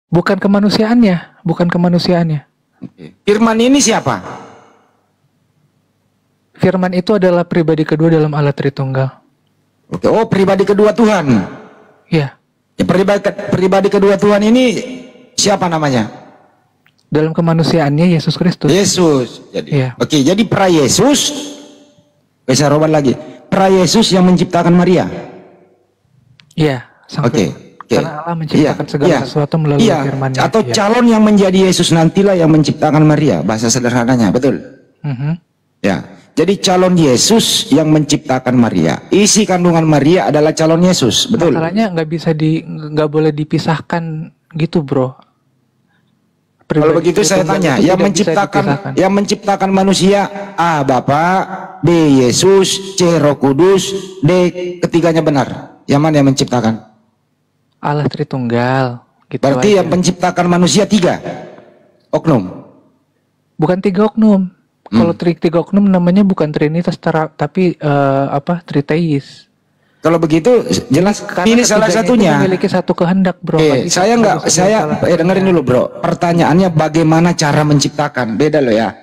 Bukan kemanusiaannya, bukan kemanusiaannya. Firman ini siapa? Firman itu adalah pribadi kedua dalam Allah Tritunggal. Oke. Oh, pribadi kedua Tuhan. Ya. Ya, pribadi kedua Tuhan ini siapa namanya? Dalam kemanusiaannya Yesus Kristus. Yesus. Jadi, ya. Oke, jadi pra Yesus, bisa roban lagi. Pra Yesus yang menciptakan Maria. Iya. Oke. Karena Allah menciptakan segala sesuatu melalui firman-Nya. Atau calon yang menjadi Yesus nantilah yang menciptakan Maria, bahasa sederhananya, betul? Ya. Jadi calon Yesus yang menciptakan Maria. Isi kandungan Maria adalah calon Yesus, betul? Masalahnya nggak boleh dipisahkan gitu, bro. Kalau begitu saya tanya, yang menciptakan manusia, A. Bapa, B. Yesus, C. Roh Kudus, D. Ketiganya benar. Yang mana yang menciptakan? Allah Tritunggal. Gitu berarti aja. yang menciptakan manusia 3 oknum. Bukan 3 oknum. Kalau 3 oknum namanya bukan Trinitas, tapi Triteis. Kalau begitu jelas pilih salah satunya. Memiliki satu kehendak, bro. Saya dengerin dulu, bro. Pertanyaannya bagaimana cara menciptakan? Beda loh ya.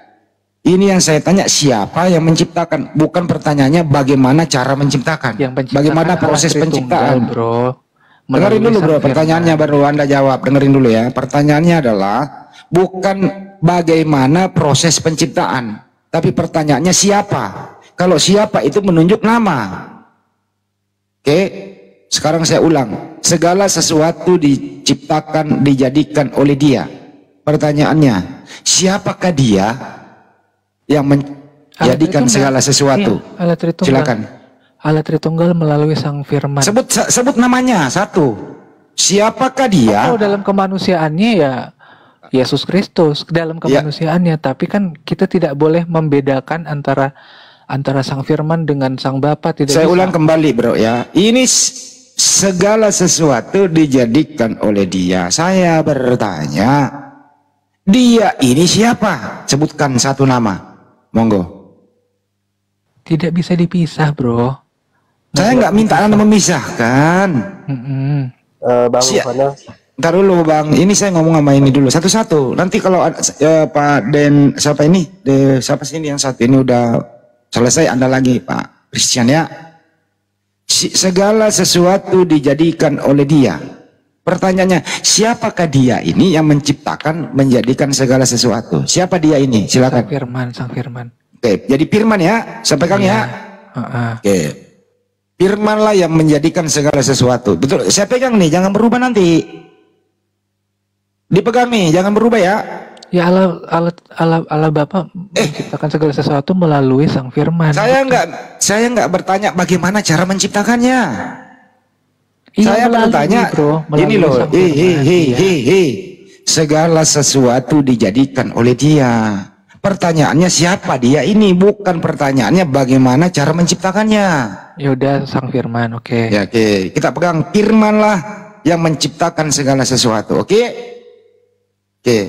Ini yang saya tanya, siapa yang menciptakan? Bukan pertanyaannya bagaimana cara menciptakan. Bagaimana proses penciptaan, bro. Dengerin dulu, bro. Pertanyaannya baru Anda jawab. Dengerin dulu ya. Pertanyaannya adalah bukan bagaimana proses penciptaan, tapi pertanyaannya siapa. Kalau siapa itu menunjuk nama. Oke, sekarang saya ulang. Segala sesuatu diciptakan, dijadikan oleh Dia. Pertanyaannya, siapakah Dia yang menjadikan segala sesuatu? Silakan. Allah Tritunggal melalui Sang Firman. Sebut namanya satu. Siapakah Dia? Kalau dalam kemanusiaannya ya Yesus Kristus dalam kemanusiaannya, tapi kan kita tidak boleh membedakan antara Sang Firman dengan Sang Bapa. Saya ulang kembali, bro ya. Ini segala sesuatu dijadikan oleh Dia. Saya bertanya, Dia ini siapa? Sebutkan satu nama. Monggo. Tidak bisa dipisah, bro. Saya nggak minta Anda memisahkan. Bang Yohanes. Ntar dulu, Bang. Ini saya ngomong sama ini dulu satu-satu. Nanti kalau Pak Den siapa ini? Siapa sih ini yang satu ini udah selesai, Anda lagi Pak Christian ya. Segala sesuatu dijadikan oleh Dia. Pertanyaannya, siapakah Dia ini yang menciptakan, menjadikan segala sesuatu? Siapa Dia ini? Silakan. Sang Firman. Oke, jadi Firman ya, saya pegang ya. Oke. Firmanlah yang menjadikan segala sesuatu. Betul, saya pegang nih, jangan berubah nanti. Dipegang nih, jangan berubah ya. Ya Allah Bapa menciptakan segala sesuatu melalui Sang Firman. Saya nggak bertanya bagaimana cara menciptakannya. Saya bertanya, ini loh, segala sesuatu dijadikan oleh Dia. Pertanyaannya siapa Dia ini, bukan pertanyaannya bagaimana cara menciptakannya. Ya udah, Sang Firman, oke. Ya, oke. Kita pegang Firmanlah yang menciptakan segala sesuatu, oke? Oke.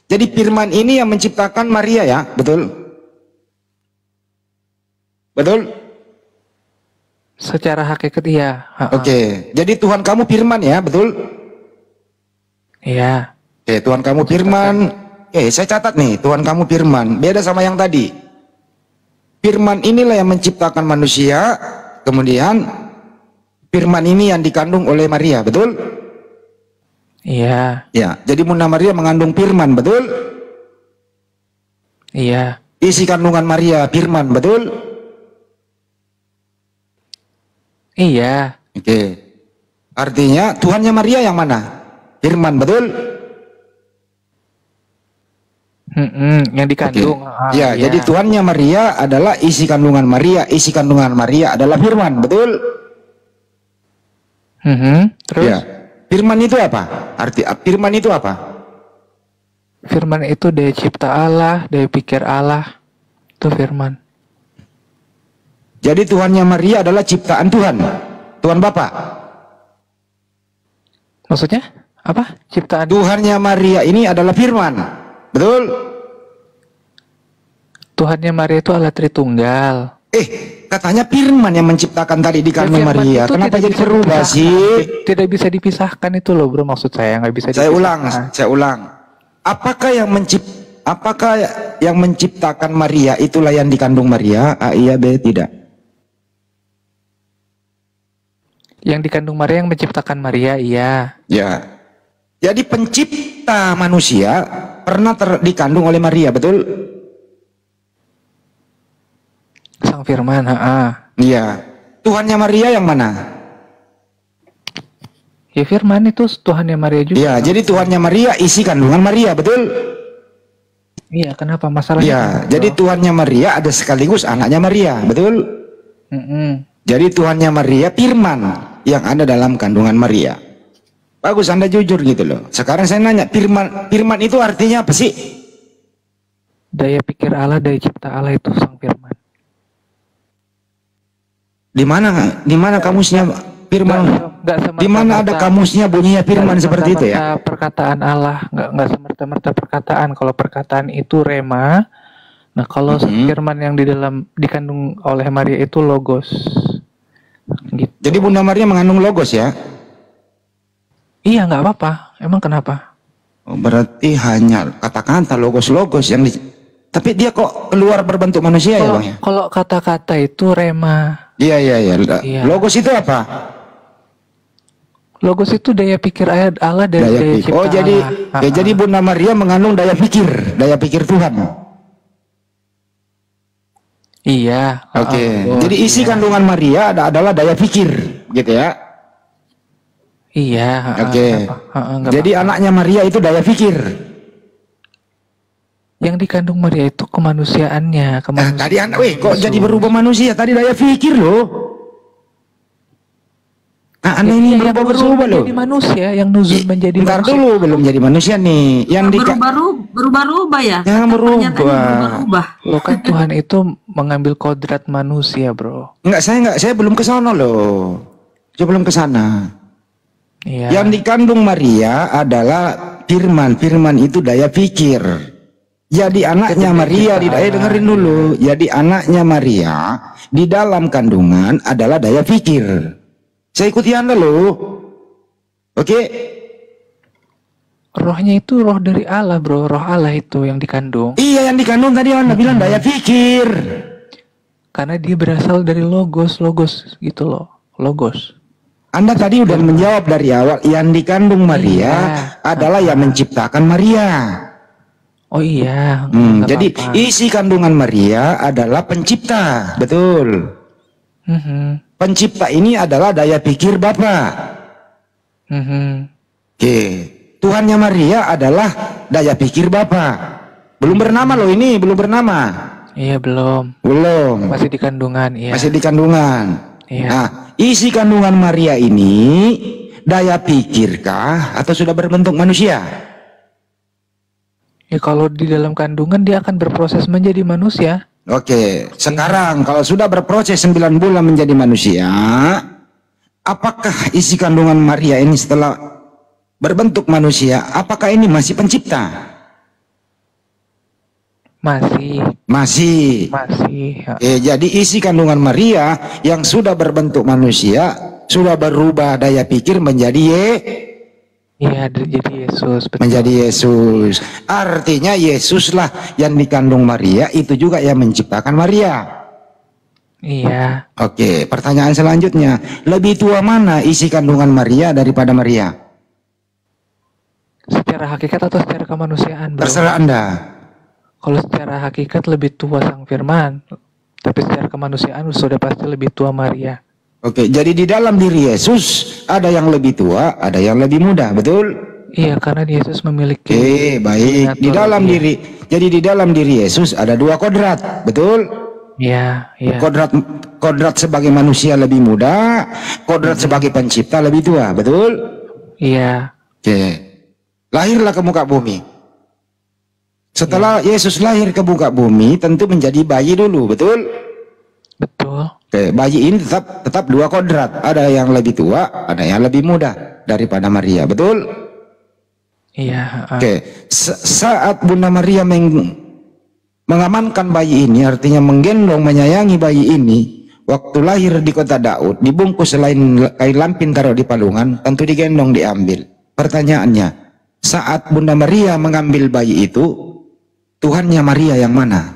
Jadi Firman ini yang menciptakan Maria ya, betul? Betul? Secara hakikat iya. Oke. Jadi Tuhan kamu Firman ya, betul? Iya. Oke, Tuhan kamu Firman. Saya catat nih, Tuhan kamu Firman. Beda sama yang tadi. Firman inilah yang menciptakan manusia, kemudian Firman ini yang dikandung oleh Maria, betul? Iya. Ya, jadi Bunda Maria mengandung Firman, betul? Iya. Isi kandungan Maria Firman, betul? Iya. Oke. Artinya Tuhannya Maria yang mana? Firman, betul? Yang dikandung. Ya, jadi Tuhannya Maria adalah isi kandungan Maria. Isi kandungan Maria adalah Firman, betul? Terus? Ya. Firman itu apa? Arti Firman itu apa? Firman itu dari cipta Allah, dari pikir Allah. Itu Firman. Jadi Tuhannya Maria adalah ciptaan Tuhan, Tuhan Bapa. Maksudnya apa? Ciptaan Tuhannya Maria ini adalah Firman, betul? Tuhannya Maria itu Allah Tritunggal. katanya firman yang menciptakan tadi di kandung Maria. Kenapa jadi berubah sih? Tidak bisa dipisahkan itu loh bro, maksud saya nggak bisa dipisahkan. Saya ulang. Apakah yang menciptakan Maria itulah yang dikandung Maria? A, iya, B, tidak. Yang dikandung Maria yang menciptakan Maria, iya. Ya. Jadi pencipta manusia pernah dikandung oleh Maria, betul? Sang Firman, iya. Tuhannya Maria yang mana? Ya Firman itu Tuhannya Maria juga. Iya, jadi Tuhannya Maria isi kandungan Maria, betul? Iya, kenapa masalahnya? Iya, jadi Tuhannya Maria ada sekaligus anaknya Maria, betul? Jadi Tuhannya Maria Firman yang ada dalam kandungan Maria. Bagus, Anda jujur gitu loh. Sekarang saya nanya, Firman itu artinya apa sih? Daya pikir Allah, daya cipta Allah itu Sang Firman. Di mana kamusnya Firman? Di mana ada kamusnya bunyinya Firman seperti itu ya? Perkataan Allah, nggak semerta-merta perkataan. Kalau perkataan itu rema, nah kalau Firman yang dikandung oleh Maria itu logos. Gitu. Jadi Bunda Maria mengandung logos ya? Iya, nggak apa-apa. Emang kenapa? Oh, berarti hanya kata-kata logos yang tapi dia kok keluar berbentuk manusia ya Bang ya? Kalau kata-kata itu rema. Iya. Logos itu apa? Logos itu daya pikir Allah dan daya cipta Allah. Jadi Bunda Maria mengandung daya pikir Tuhan. Iya. Oke. Jadi isi kandungan Maria adalah daya pikir, gitu ya? Iya. Oke. Jadi anaknya Maria itu daya pikir. Yang dikandung Maria itu kemanusiaannya. Tadi kok jadi berubah manusia? Tadi daya pikir loh. Anda ini berubah loh. Menjadi manusia, yang nuzul menjadi Bentar manusia. dulu, belum jadi manusia nih. Yang berubah ya? Yang berubah. Loh kan Tuhan itu mengambil kodrat manusia, bro. Saya belum ke sana loh. Saya belum ke sana. Iya. Yang dikandung Maria adalah Firman. Firman itu daya pikir. Jadi anaknya Maria, dengerin dulu. Jadi anaknya Maria di dalam kandungan adalah daya pikir. Saya ikuti Anda loh. Oke. Rohnya itu roh dari Allah, bro. Roh Allah itu yang dikandung. Iya, yang dikandung tadi Anda bilang daya pikir. Karena dia berasal dari logos gitu loh. Logos. Anda tadi udah menjawab dari awal, yang dikandung Maria adalah yang menciptakan Maria. Oh iya. Jadi isi kandungan Maria adalah pencipta, betul. Pencipta ini adalah daya pikir Bapa. Oke. Tuhannya Maria adalah daya pikir Bapa. Belum bernama loh ini, belum bernama. Iya, belum. Masih di kandungan, iya. Masih di kandungan. Iya. Nah, isi kandungan Maria ini daya pikirkah atau sudah berbentuk manusia? Ya kalau di dalam kandungan dia akan berproses menjadi manusia. Oke, sekarang kalau sudah berproses 9 bulan menjadi manusia, apakah isi kandungan Maria ini setelah berbentuk manusia, apakah ini masih pencipta? Masih. Jadi isi kandungan Maria yang sudah berbentuk manusia, sudah berubah daya pikir menjadi jadi Yesus. Betul. Menjadi Yesus. Artinya Yesuslah yang dikandung Maria, itu juga yang menciptakan Maria. Iya. Oke, pertanyaan selanjutnya. Lebih tua mana isi kandungan Maria daripada Maria? Secara hakikat atau secara kemanusiaan, bro? Terserah Anda. Kalau secara hakikat lebih tua Sang Firman, tapi secara kemanusiaan sudah pasti lebih tua Maria. Oke, jadi di dalam diri Yesus ada yang lebih tua, ada yang lebih muda, betul? Iya, karena Yesus memiliki. Baik. Di dalam di dalam diri Yesus ada 2 kodrat, betul? Iya. Kodrat sebagai manusia lebih muda, kodrat sebagai pencipta lebih tua, betul? Iya. Oke. Lahirlah ke muka bumi. Setelah Yesus lahir ke muka bumi, tentu menjadi bayi dulu, betul? Betul. Oke, bayi ini tetap 2 kodrat. Ada yang lebih tua, ada yang lebih muda daripada Maria, betul? Iya. Oke, saat Bunda Maria mengamankan bayi ini, artinya menggendong, menyayangi bayi ini, waktu lahir di kota Daud, dibungkus selain kain lampin taruh di palungan, tentu digendong diambil. Pertanyaannya, saat Bunda Maria mengambil bayi itu, Tuhannya Maria yang mana?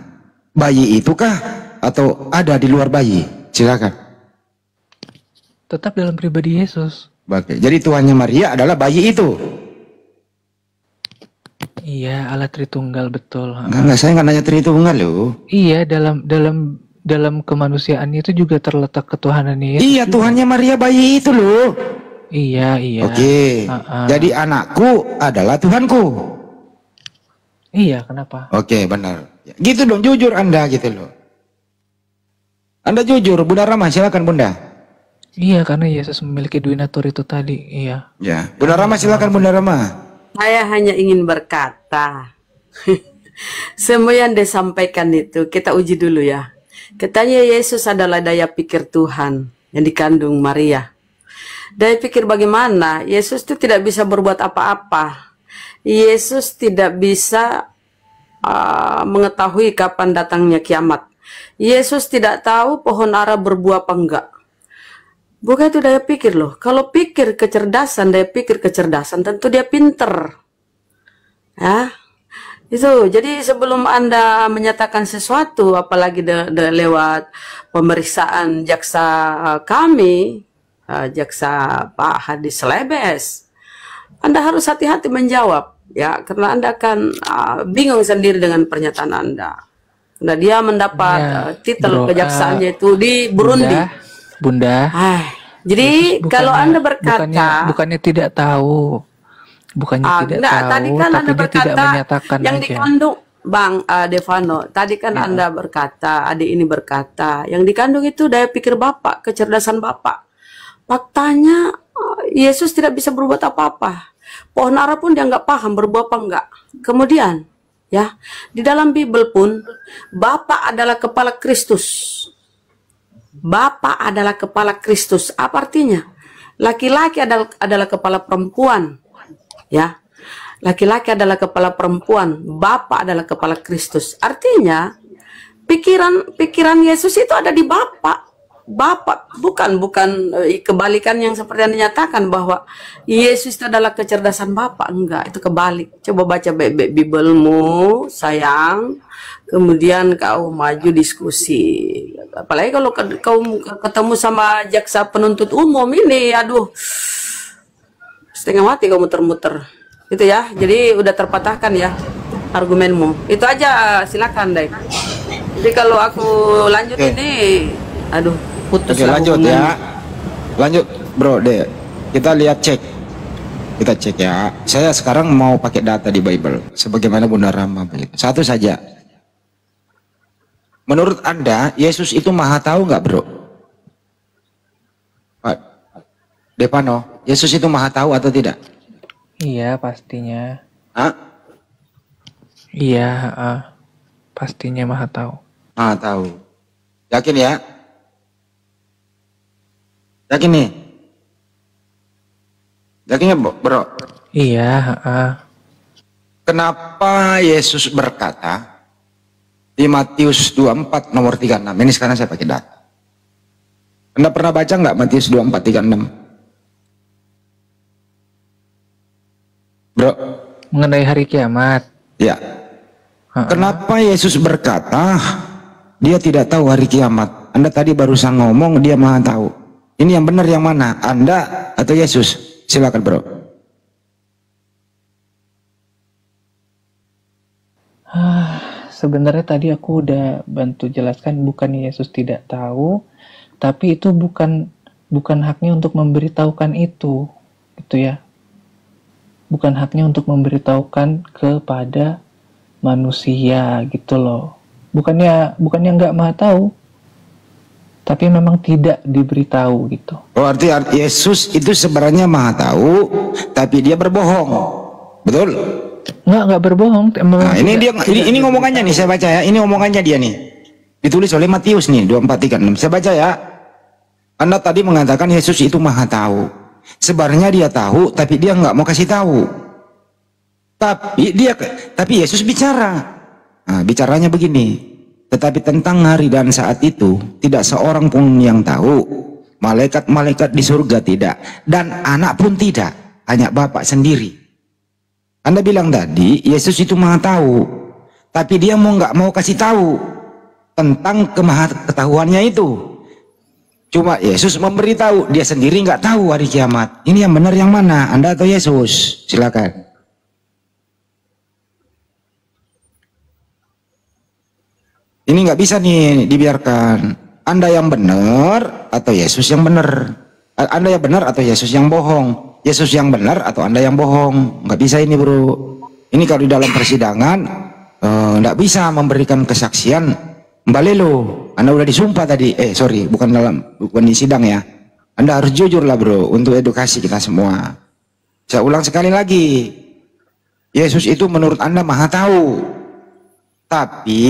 Bayi itukah atau ada di luar bayi? Silakan. Tetap dalam pribadi Yesus. Oke, jadi Tuhannya Maria adalah bayi itu. Iya, Allah Tritunggal, betul. Enggak, saya nggak nanya Tritunggal loh. Iya, dalam kemanusiaannya itu juga terletak ketuhanannya Yesus. Iya, Tuhannya Maria bayi itu loh. Iya. Oke. Jadi anakku adalah Tuhanku. Iya, kenapa? Oke, benar. Gitu dong, jujur Anda gitu loh. Anda jujur, Bunda Rama, silakan Bunda. Iya, karena Yesus memiliki donatur itu tadi. Iya. Ya, Bunda Rama silakan Bunda Rama. Saya hanya ingin berkata, semua yang disampaikan itu kita uji dulu ya. Katanya Yesus adalah daya pikir Tuhan yang dikandung Maria. Daya pikir bagaimana? Yesus itu tidak bisa berbuat apa-apa. Yesus tidak bisa mengetahui kapan datangnya kiamat. Yesus tidak tahu pohon ara berbuah apa enggak. Bukan itu daya pikir loh. Kalau pikir kecerdasan, daya pikir kecerdasan, tentu dia pinter. Ya, itu. Jadi sebelum Anda menyatakan sesuatu, apalagi lewat pemeriksaan jaksa kami, jaksa Pak Hadis Lebes, Anda harus hati-hati menjawab. Ya, karena Anda akan bingung sendiri dengan pernyataan Anda. Karena dia mendapat titel kejaksaannya itu di Burundi. Bunda. Jadi kalau Anda berkata bukannya tidak tahu, tidak tahu, tadi kan tapi Anda dia berkata tidak menyatakan yang aja. dikandung Bang Devano. Tadi kan Anda berkata, adik ini berkata, yang dikandung itu daya pikir Bapak, kecerdasan Bapak. Faktanya Yesus tidak bisa berbuat apa-apa. Pohon ara pun dia nggak paham berbuat apa enggak. Kemudian ya, di dalam Bible pun Bapak adalah kepala Kristus. Bapak adalah kepala Kristus. Apa artinya? Laki-laki adalah kepala perempuan. Ya. Laki-laki adalah kepala perempuan. Bapak adalah kepala Kristus. Artinya pikiran Yesus itu ada di Bapak. Bapak bukan kebalikan yang seperti yang dinyatakan bahwa Yesus itu adalah kecerdasan Bapak. Enggak, itu kebalik. Coba baca baik-baik Biblemu, sayang. Kemudian kau maju diskusi. Apalagi kalau kau ketemu sama jaksa penuntut umum ini, aduh, setengah mati kau muter-muter. Itu ya. Jadi udah terpatahkan ya argumenmu. Itu aja, silakan Dek. Jadi kalau aku lanjut ini, aduh, putus. Oke, lanjut ya. Lanjut, Bro, Dek. Kita lihat Kita cek ya. Saya sekarang mau pakai data di Bible sebagaimana Bunda Rama begitu. Satu saja. Menurut Anda, Yesus itu maha tahu nggak, Bro? Pak Devano, Yesus itu maha tahu atau tidak? Iya, pastinya. Hah? Iya, pastinya maha tahu. Maha tahu. Yakin ya? Yakin nih? Yakin ya, Bro? Iya, Kenapa Yesus berkata di Matius 24 nomor 36? Ini sekarang saya pakai data. Anda pernah baca nggak Matius 24 36? Bro, mengenai hari kiamat. ya. Kenapa Yesus berkata dia tidak tahu hari kiamat? Anda tadi barusan ngomong dia maha tahu. Ini yang benar yang mana? Anda atau Yesus? Silakan, Bro. Sebenarnya tadi aku udah bantu jelaskan, bukan Yesus tidak tahu, tapi itu bukan haknya untuk memberitahukan itu, gitu ya. Bukan haknya untuk memberitahukan kepada manusia, gitu loh. Bukannya nggak maha tahu, tapi memang tidak diberitahu gitu. Oh, arti Yesus itu sebenarnya maha tahu, tapi dia berbohong, betul? Nggak berbohong. Nah, ini ngomongannya nih, saya baca ya. Ini ngomongannya dia nih. Ditulis oleh Matius nih 24:36. Saya baca ya. Anda tadi mengatakan Yesus itu maha tahu. Sebenarnya dia tahu, tapi dia nggak mau kasih tahu. Tapi Yesus bicara. Nah, bicaranya begini. Tetapi tentang hari dan saat itu tidak seorang pun yang tahu, malaikat-malaikat di surga tidak, dan anak pun tidak, hanya Bapa sendiri. Anda bilang tadi Yesus itu maha tahu, tapi dia nggak mau kasih tahu tentang kemaha-ketahuannya itu. Cuma Yesus memberitahu, dia sendiri nggak tahu hari kiamat. Ini yang benar yang mana, Anda atau Yesus? Silakan. Ini nggak bisa nih dibiarkan. Anda yang benar atau Yesus yang benar? Anda yang benar atau Yesus yang bohong? Yesus yang benar atau Anda yang bohong? Nggak bisa ini, bro. Ini kalau di dalam persidangan nggak bisa memberikan kesaksian. Mbak Lelo, Anda udah disumpah tadi. Sorry, bukan di sidang ya. Anda harus jujur lah, bro, untuk edukasi kita semua. Saya ulang sekali lagi. Yesus itu menurut Anda maha tahu, tapi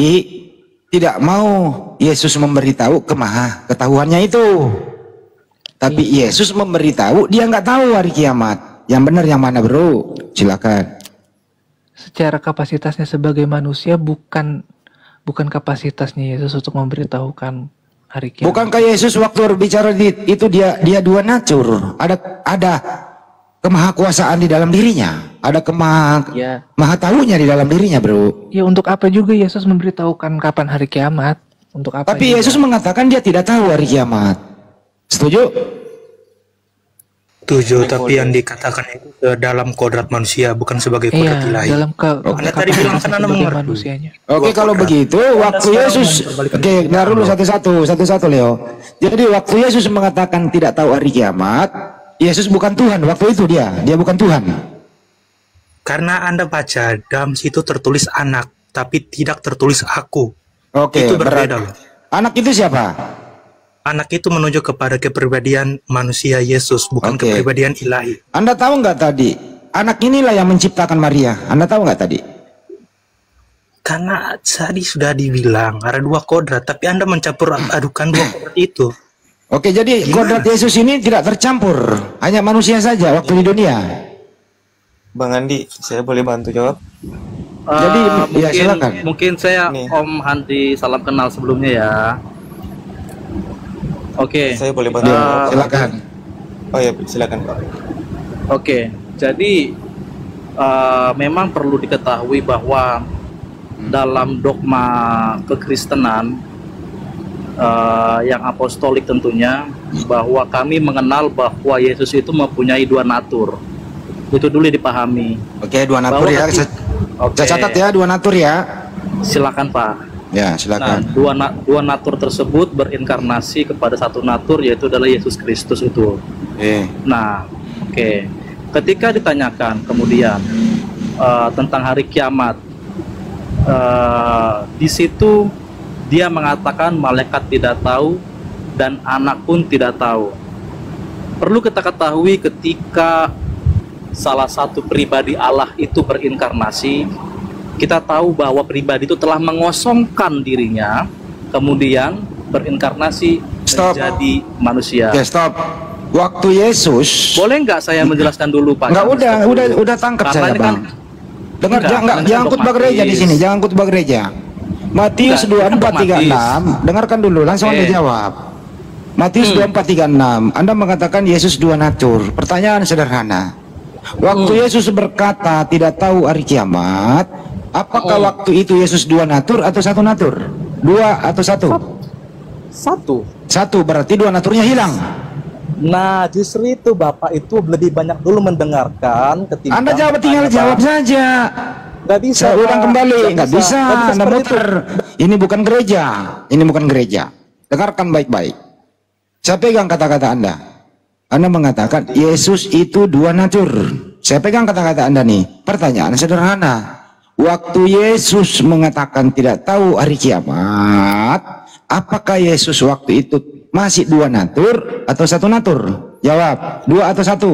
tidak mau Yesus memberitahu kemaha ketahuannya itu. Tapi Yesus memberitahu dia nggak tahu hari kiamat. Yang benar yang mana, bro? Silakan. Secara kapasitasnya sebagai manusia bukan kapasitasnya Yesus untuk memberitahukan hari kiamat. Bukankah Yesus waktu berbicara itu dia dua natur? Ada kemahakuasaan di dalam dirinya, ada maha tahunya di dalam dirinya, bro. Ya, untuk apa juga Yesus memberitahukan kapan hari kiamat? Untuk apa? Tapi juga? Yesus mengatakan dia tidak tahu hari kiamat. Setuju? Setuju, tapi yang dikatakan itu dalam kodrat manusia, bukan sebagai kodrat ilahi. Dalam Anda tadi bilang kan Anda mengerti. Oke, kalau begitu waktu Yesus, oke, bentar dulu satu-satu Leo. Jadi waktu Yesus mengatakan tidak tahu hari kiamat, Yesus bukan Tuhan waktu itu, dia bukan Tuhan. Karena Anda baca dalam situ tertulis anak, tapi tidak tertulis aku. Oke, itu berbeda loh. Anak itu siapa? Anak itu menunjuk kepada kepribadian manusia Yesus, bukan kepribadian ilahi. Anda tahu nggak tadi? Anak inilah yang menciptakan Maria. Anda tahu nggak tadi? Karena tadi sudah dibilang ada dua kodrat, tapi Anda mencampur adukan dua kodrat itu. Oke, jadi kodrat Yesus ini tidak tercampur, hanya manusia saja waktu di dunia. Bang Andi, saya boleh bantu jawab? Jadi ya silakan. Mungkin saya Om Handi, salam kenal sebelumnya ya. Oke. Saya boleh bantu. Silakan. Oh ya, silakan Pak. Oke. Jadi memang perlu diketahui bahwa dalam dogma kekristenan yang apostolik tentunya, bahwa kami mengenal bahwa Yesus itu mempunyai dua natur. Itu dulu dipahami. Oke, dua natur ya. Saya catat ya, dua natur ya. Silakan Pak. Ya, silakan. Nah, dua natur tersebut berinkarnasi kepada satu natur, yaitu adalah Yesus Kristus itu. Nah, ketika ditanyakan kemudian tentang hari kiamat, di situ dia mengatakan malaikat tidak tahu dan anak pun tidak tahu. Perlu kita ketahui ketika salah satu pribadi Allah itu berinkarnasi, kita tahu bahwa pribadi itu telah mengosongkan dirinya, kemudian berinkarnasi menjadi manusia. Oke, stop. Waktu Yesus. Boleh nggak saya menjelaskan dulu, Pak? Enggak, udah tangkap saya, Bang. Dengar, jangan khotbah gereja di sini, jangan khotbah gereja. Matius 24:36, dengarkan dulu, langsung Anda jawab. Matius 24:36, Anda mengatakan Yesus dua natur. Pertanyaan sederhana. Waktu Yesus berkata tidak tahu hari kiamat, apakah waktu itu Yesus dua natur atau satu natur? Dua atau satu? Satu, berarti dua naturnya hilang. Nah, justru itu Bapak itu lebih banyak dulu mendengarkan ketika Anda tinggal jawab saja. Nggak bisa. Saya ulang kembali, nggak bisa. Anda muter. Ini bukan gereja. Ini bukan gereja. Dengarkan baik-baik. Saya pegang kata-kata Anda. Anda mengatakan Yesus itu dua natur. Saya pegang kata-kata Anda nih. Pertanyaan sederhana. Waktu Yesus mengatakan tidak tahu hari kiamat, apakah Yesus waktu itu masih dua natur atau satu natur? Jawab, dua atau satu?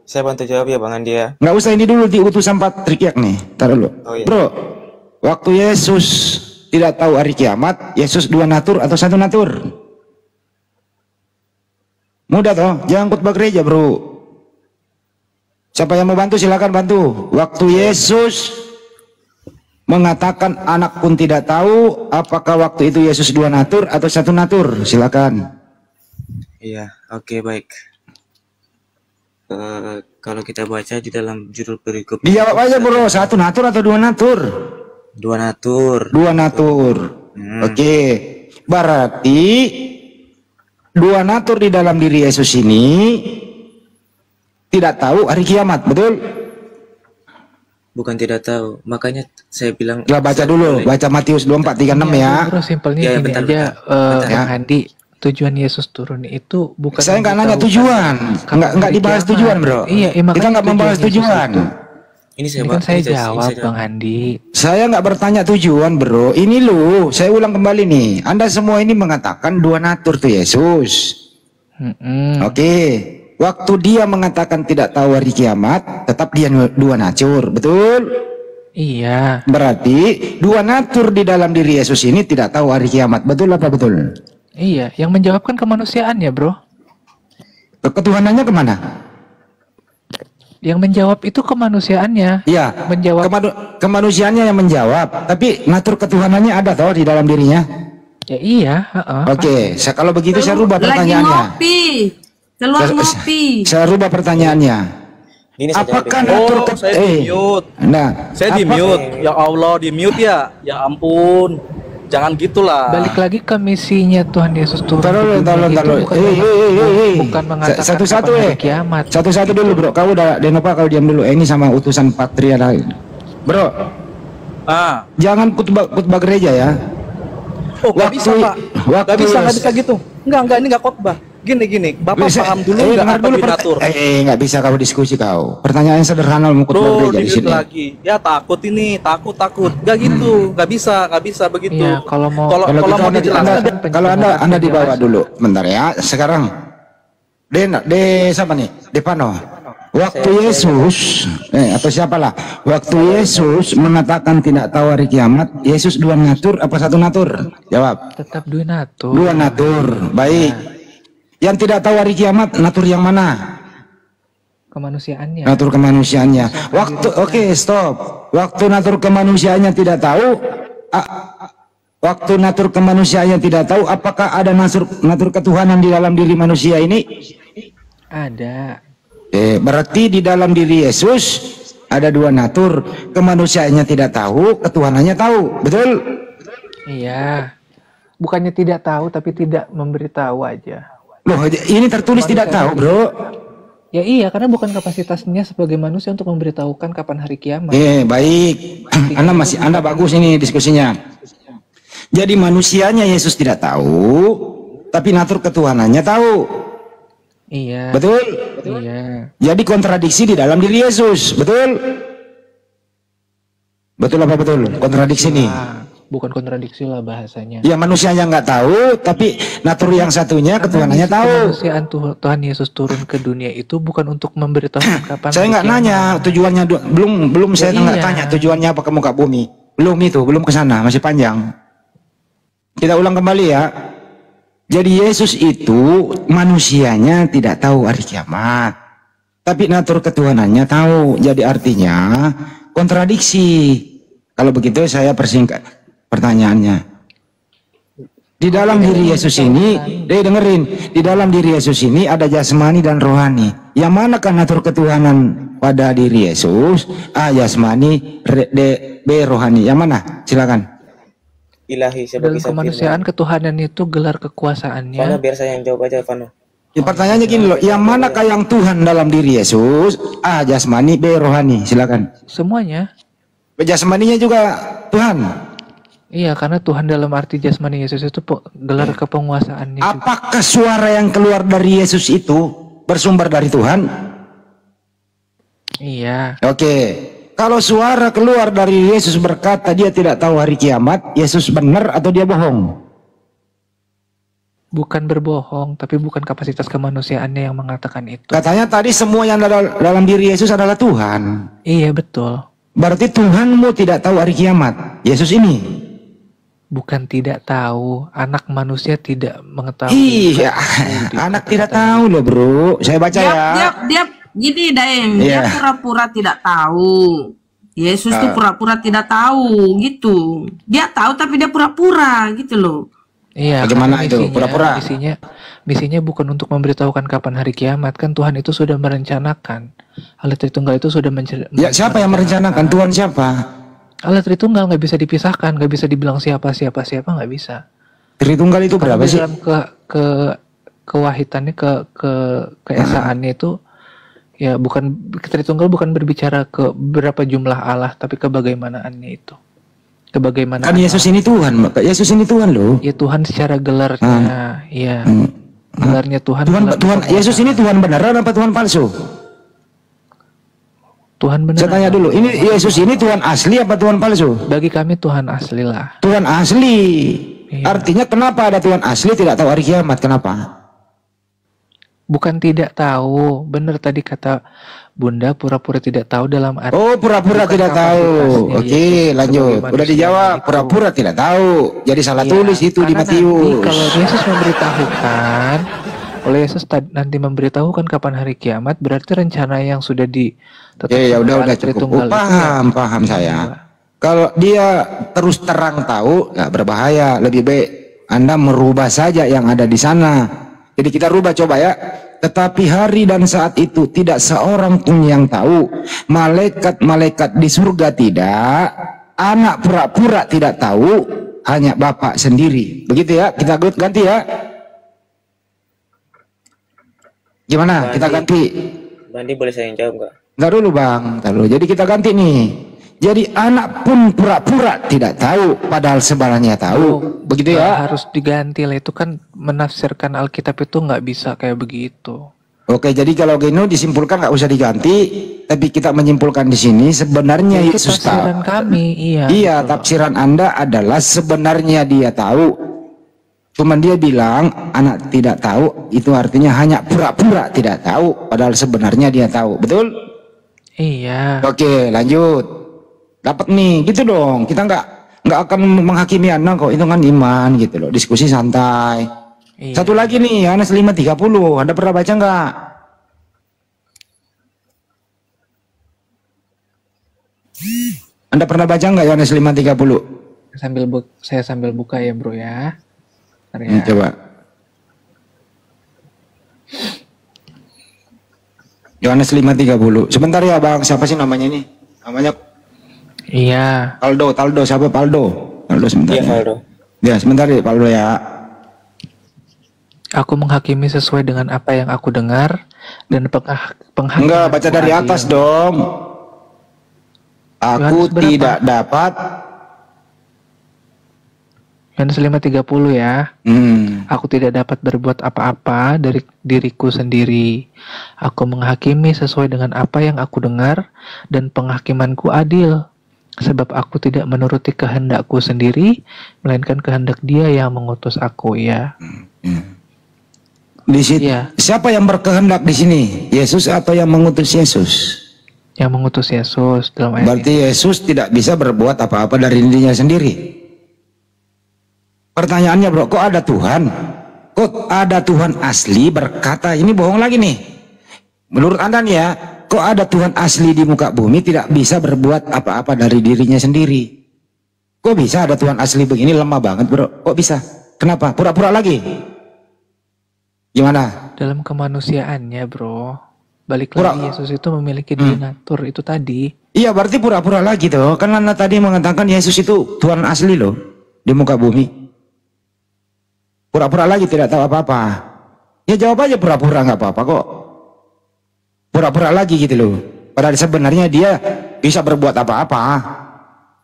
Saya bantu jawab ya Bang Andi ya. Nggak usah ini dulu diutus Patrick Yak nih. Taruh dulu. Bro, waktu Yesus tidak tahu hari kiamat, Yesus dua natur atau satu natur? Mudah toh, jangan khotbah gereja, bro. Siapa yang mau bantu silakan bantu. Waktu Yesus mengatakan anak pun tidak tahu, apakah waktu itu Yesus dua natur atau satu natur? Silakan. Iya, oke, baik. Kalau kita baca di dalam judul perikop, Dijawab aja bro, satu natur atau dua natur? dua natur. Dua natur. Oke, berarti dua natur di dalam diri Yesus ini tidak tahu hari kiamat, betul? Bukan tidak tahu, makanya saya bilang. Lah baca dulu, baca Matius 24:36 ya. Bro, simpelnya Ya, gini bentar, aja, bentar. Bang Handi. Tujuan Yesus turun itu bukan. Saya nggak nanya memberitahukan tujuan, kapan nggak hari dibahas kiamat. tujuan bro. Iya, Kita nggak membahas Yesus tujuan. itu- Ini saya Ini kan saya ini jawab, Bang Handi. Saya nggak bertanya tujuan bro. Ini lu, saya ulang kembali nih. Anda semua ini mengatakan dua natur tuh Yesus. Oke, waktu dia mengatakan tidak tahu hari kiamat, tetap dia dua natur, betul? Iya, Berarti dua natur di dalam diri Yesus ini tidak tahu hari kiamat, betul apa betul? iya. Yang menjawabkan kemanusiaannya, bro. Ketuhanannya kemana? Yang menjawab itu kemanusiaannya. Iya, Menjawab. kemanusiaannya yang menjawab, tapi natur ketuhanannya ada toh di dalam dirinya. Ya iya. heeh. Oke, kalau begitu saya rubah Lagi pertanyaannya. ngopi. Keluar ngopi. Saya rubah pertanyaannya. Ini saya Apakah jawab. natur saya di mute. Nah, Saya di mute. Ya Allah, di mute ya. Ya ampun. Jangan gitulah. Balik lagi ke misinya Tuhan Yesus turun. Taruh, ke dunia itu bukan mengatakan Satu-satu kapan hari kiamat. Satu-satu dulu bro. Kau udah Denova, kau diam dulu. Ini sama utusan patria lain. Bro, Ah. jangan khotbah gereja ya. Oh, nggak bisa, Pak. Nggak bisa gitu. Enggak, ini nggak khotbah. Gini, Bapak paham dulu nggak dengar apa dulu binatur? nggak bisa kau diskusi kau. Pertanyaan sederhana mau khotbah Bro, gereja di di sini. lagi. Ya takut ini, takut. Nggak gitu, nggak bisa begitu. Iya, kalau mau- kalau Kalau mau gitu dijelaskan, kalau anda dibawa dulu, bentar ya. Sekarang, siapa nih? Depano. Waktu Yesus, atau siapalah, waktu Yesus mengatakan tidak tahu hari kiamat, Yesus dua natur apa satu natur? Jawab. Tetap dua natur. Dua natur, baik. Yang tidak tahu hari kiamat, natur yang mana? Kemanusiaannya. Natur kemanusiaannya. Oke, stop. Waktu natur kemanusiaannya tidak tahu, waktu natur kemanusiaannya tidak tahu, apakah ada natur ketuhanan di dalam diri manusia ini? Ada. Berarti di dalam diri Yesus ada dua natur, kemanusiaannya tidak tahu, ketuhanannya tahu, betul? Iya. Bukannya tidak tahu, tapi tidak memberitahu aja. Loh, ini tertulis tidak tahu, bro. Ya iya, karena bukan kapasitasnya sebagai manusia untuk memberitahukan kapan hari kiamat. Baik. Anda bagus ini diskusinya. Jadi manusianya Yesus tidak tahu, tapi natur ketuhanannya tahu. Iya. Betul? Iya. Jadi kontradiksi di dalam diri Yesus, betul? Betul apa betul? Kontradiksi nih. Bukan kontradiksi lah bahasanya. Ya manusianya nggak tahu, tapi natur yang satunya ketuhanannya Misi tahu. Kemanusiaan Tuhan Yesus turun ke dunia itu bukan untuk memberitahu kapan. Saya hari nggak kiamat. nanya tujuannya, belum saya Ya, nggak iya. tanya tujuannya apa ke muka bumi. Belum ke sana, masih panjang. Kita ulang kembali ya. Jadi Yesus itu manusianya tidak tahu hari kiamat, tapi natur ketuhanannya tahu. Jadi artinya kontradiksi. Kalau begitu saya persingkat pertanyaannya. Di dalam diri Yesus ini, dengerin, di dalam diri Yesus ini ada jasmani dan rohani. Yang manakah natur ketuhanan pada diri Yesus? A, jasmani, B, rohani. Yang mana? Silakan. Ilahi Dalam sebagai kemanusiaan ketuhanan itu gelar kekuasaannya. Vano, biar saya yang jawab aja, Vano. Ya, pertanyaannya gini loh, yang manakah yang Tuhan dalam diri Yesus? A, jasmani, B, rohani. Silakan. Semuanya. Jasmaninya juga Tuhan. Iya, karena Tuhan dalam arti jasmani Yesus itu gelar kepenguasaannya juga. Apakah suara yang keluar dari Yesus itu bersumber dari Tuhan? Iya. Oke. Kalau suara keluar dari Yesus berkata dia tidak tahu hari kiamat, Yesus benar atau dia bohong? Bukan berbohong, tapi bukan kapasitas kemanusiaannya yang mengatakan itu. Katanya tadi semua yang dalam diri Yesus adalah Tuhan. Iya, betul. Berarti Tuhanmu tidak tahu hari kiamat. Yesus ini. Bukan tidak tahu, anak manusia tidak mengetahui. Iya, anak tidak tahu loh bro. Saya baca ya. Dia gini Daeng, Iya. dia pura-pura tidak tahu. Yesus tuh pura-pura tidak tahu gitu. Dia tahu tapi dia pura-pura gitu loh. Iya, Bagaimana karena itu? Pura-pura. Misinya bukan untuk memberitahukan kapan hari kiamat, kan Tuhan itu sudah merencanakan. Allah Tritunggal itu sudah Ya, siapa yang merencanakan? Tuhan siapa? Allah Tritunggal nggak bisa dipisahkan, nggak bisa dibilang siapa nggak bisa. Tritunggal itu Karena berapa sih? dalam kewahitannya, keesaannya itu ya bukan Tritunggal, bukan berbicara ke berapa jumlah Allah, tapi kebagaimanaannya itu. Kebagaimanaan Kan Yesus Allah. ini Tuhan, Mbak. Yesus ini Tuhan loh. Ya Tuhan secara gelarnya, ya. Gelarnya Tuhan. Tuhan Yesus ini Tuhan beneran apa Tuhan palsu? Tuhan benar. Saya tanya dulu, ini Yesus ini Tuhan asli apa Tuhan palsu? Bagi kami Tuhan asli lah. Tuhan asli. Iya. Artinya kenapa ada Tuhan asli tidak tahu hari kiamat? Kenapa? Bukan tidak tahu, benar tadi kata Bunda, pura-pura tidak tahu dalam arti. Oh, pura-pura bukan tidak tahu. kapasitasnya Oke, Yesus lanjut. sebagai Udah dijawab, manusia pura-pura tidak tahu. Jadi salah Iya, tulis itu di karena nanti Matius. kalau Yesus memberitahukan, kalau Yesus nanti memberitahukan kapan hari kiamat, berarti rencana yang sudah ditetapkan Ya udah oleh cukup. Tritunggal itu Paham saya. Kalau dia terus terang tahu, nggak berbahaya. Lebih baik Anda merubah saja yang ada di sana. Jadi kita rubah coba ya. Tetapi hari dan saat itu tidak seorang pun yang tahu. Malaikat-malaikat di surga tidak. Anak pura-pura tidak tahu. Hanya Bapa sendiri. Begitu ya. Kita ganti ya. Gimana? Kita ganti. Bandi boleh saya yang jawab nggak? Ntar dulu bang, ntar dulu. Jadi kita ganti nih. Jadi anak pun pura-pura tidak tahu, padahal sebenarnya tahu. Begitu ya? Harus diganti lah, itu kan menafsirkan Alkitab itu nggak bisa kayak begitu. Oke, jadi kalau gini disimpulkan nggak usah diganti, tapi kita menyimpulkan di sini sebenarnya Itu Yesus tafsiran tahu. kami, iya. Iya, betul. tafsiran Anda adalah sebenarnya dia tahu. Cuman dia bilang anak tidak tahu, itu artinya hanya pura-pura tidak tahu, padahal sebenarnya dia tahu. Betul? Iya. Oke, lanjut. Dapat nih, gitu dong. Kita nggak akan menghakimi anak kok. Itu kan iman gitu loh. Diskusi santai. Iya. Satu lagi nih, Yohanes 5:30. Anda pernah baca nggak? Anda pernah baca nggak Yohanes 5:30? Saya sambil buka ya bro ya. Bentar ya. Coba. Yohanes 5:30. Sebentar ya bang, siapa sih namanya ini? Namanya Iya. Taldo, siapa Paldo? Paldo sebentar. Iya, Ya. Valdo. Ya, sebentar ya Paldo ya. Aku menghakimi sesuai dengan apa yang aku dengar dan penghakiman. Enggak, baca dari atas dong. Aku Yohanes berapa? tidak dapat. Yohanes 5:30 ya. Aku tidak dapat berbuat apa-apa dari diriku sendiri. Aku menghakimi sesuai dengan apa yang aku dengar dan penghakimanku adil. Sebab aku tidak menuruti kehendakku sendiri, melainkan kehendak Dia yang mengutus aku, ya. Di situ. Iya. Siapa yang berkehendak di sini? Yesus atau yang mengutus Yesus? Yang mengutus Yesus dalam ayat Berarti Yesus tidak bisa berbuat apa-apa dari dirinya sendiri. Pertanyaannya bro, kok ada Tuhan? Kok ada Tuhan asli berkata, ini bohong lagi nih. Menurut Anda nih ya, kok ada Tuhan asli di muka bumi tidak bisa berbuat apa-apa dari dirinya sendiri? Kok bisa ada Tuhan asli begini? Lemah banget bro, kok bisa? Kenapa? Pura-pura lagi? Gimana? dalam kemanusiaannya, bro. Balik Pura- lagi, Yesus itu memiliki donatur itu tadi. Iya berarti pura-pura lagi tuh. Kan Anda tadi mengatakan Yesus itu Tuhan asli loh di muka bumi. Pura-pura lagi tidak tahu apa-apa. Ya jawab aja pura-pura nggak apa-apa kok. Pura-pura lagi gitu loh. Padahal sebenarnya dia bisa berbuat apa-apa.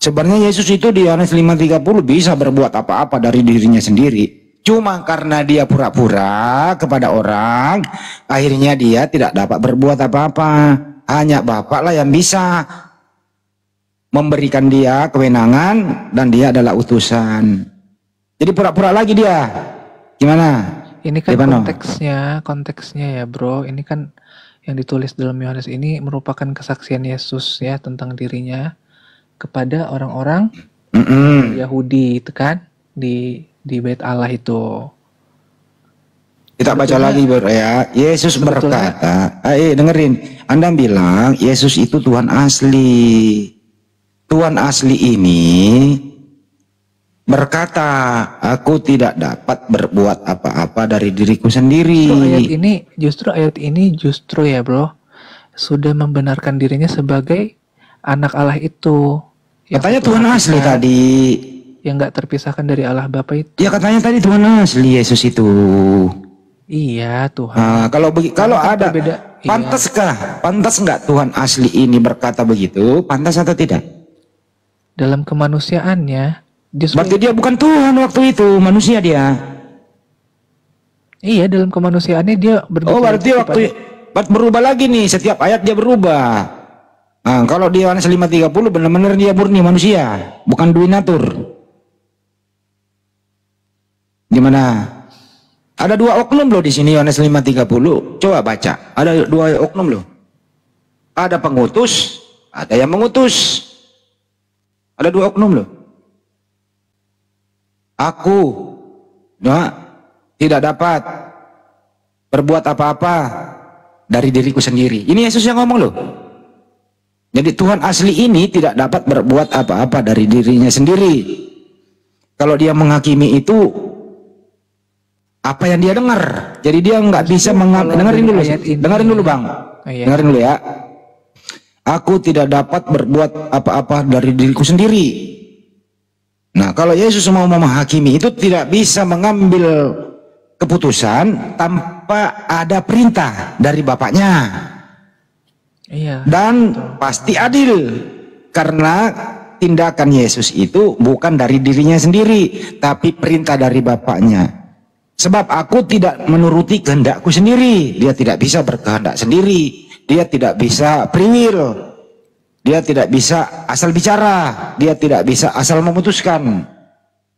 Sebenarnya Yesus itu di Yohanes 5:30 bisa berbuat apa-apa dari dirinya sendiri. Cuma karena dia pura-pura kepada orang, akhirnya dia tidak dapat berbuat apa-apa. Hanya Bapa lah yang bisa memberikan dia kewenangan dan dia adalah utusan. Jadi pura-pura lagi dia. Gimana? Ini kan Gimana? konteksnya ya, bro. Ini kan yang ditulis dalam Yohanes ini merupakan kesaksian Yesus ya tentang dirinya kepada orang-orang Yahudi itu kan di Bait Allah itu. Kita baca lagi bro ya. Yesus Sebetulnya- berkata, dengerin. Anda bilang Yesus itu Tuhan asli. Tuhan asli ini berkata, aku tidak dapat berbuat apa-apa dari diriku sendiri. Justru ayat ini ya bro, sudah membenarkan dirinya sebagai anak Allah itu. Katanya Tuhan asli tadi. Yang nggak terpisahkan dari Allah Bapa itu. Ya katanya tadi Tuhan asli Yesus itu. Iya Tuhan. Nah, kalau ada beda, pantas nggak Tuhan asli ini berkata begitu? Pantas atau tidak? Dalam kemanusiaannya. Berarti dia bukan Tuhan waktu itu, manusia dia. Iya, dalam kemanusiaannya dia berbicara. Oh, berarti waktu berubah lagi nih, setiap ayat dia berubah. Nah, kalau di Yohanes 5:30 benar-benar dia murni manusia, bukan duinatur. Gimana? Ada dua oknum loh di sini Yohanes 5:30. Coba baca. Ada dua oknum loh. Ada pengutus, ada yang mengutus. Ada dua oknum loh. Aku tidak dapat berbuat apa-apa dari diriku sendiri. Ini Yesus yang ngomong loh. Jadi Tuhan asli ini tidak dapat berbuat apa-apa dari dirinya sendiri. Kalau dia menghakimi itu apa yang dia dengar. Jadi dia nggak bisa dengerin dulu. Dengerin dulu bang. Dengerin dulu ya. Aku tidak dapat berbuat apa-apa dari diriku sendiri. Nah, kalau Yesus mau menghakimi itu tidak bisa mengambil keputusan tanpa ada perintah dari Bapaknya. Iya. Dan pasti adil karena tindakan Yesus itu bukan dari dirinya sendiri, tapi perintah dari Bapaknya. Sebab aku tidak menuruti kehendakku sendiri. Dia tidak bisa berkehendak sendiri. Dia tidak bisa free will. Dia tidak bisa asal bicara, dia tidak bisa asal memutuskan,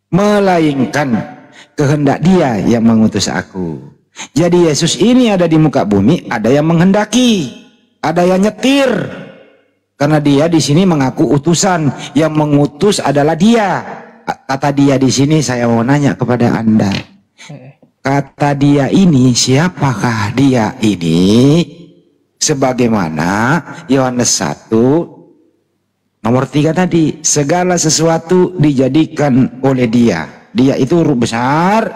melainkan kehendak dia yang mengutus aku. Jadi Yesus ini ada di muka bumi, ada yang menghendaki, ada yang nyetir. Karena dia di sini mengaku utusan, yang mengutus adalah dia. Kata dia di sini, saya mau nanya kepada Anda. Kata dia ini, siapakah dia ini? Sebagaimana Yohanes 1 nomor 3 tadi, segala sesuatu dijadikan oleh dia. Dia itu huruf besar,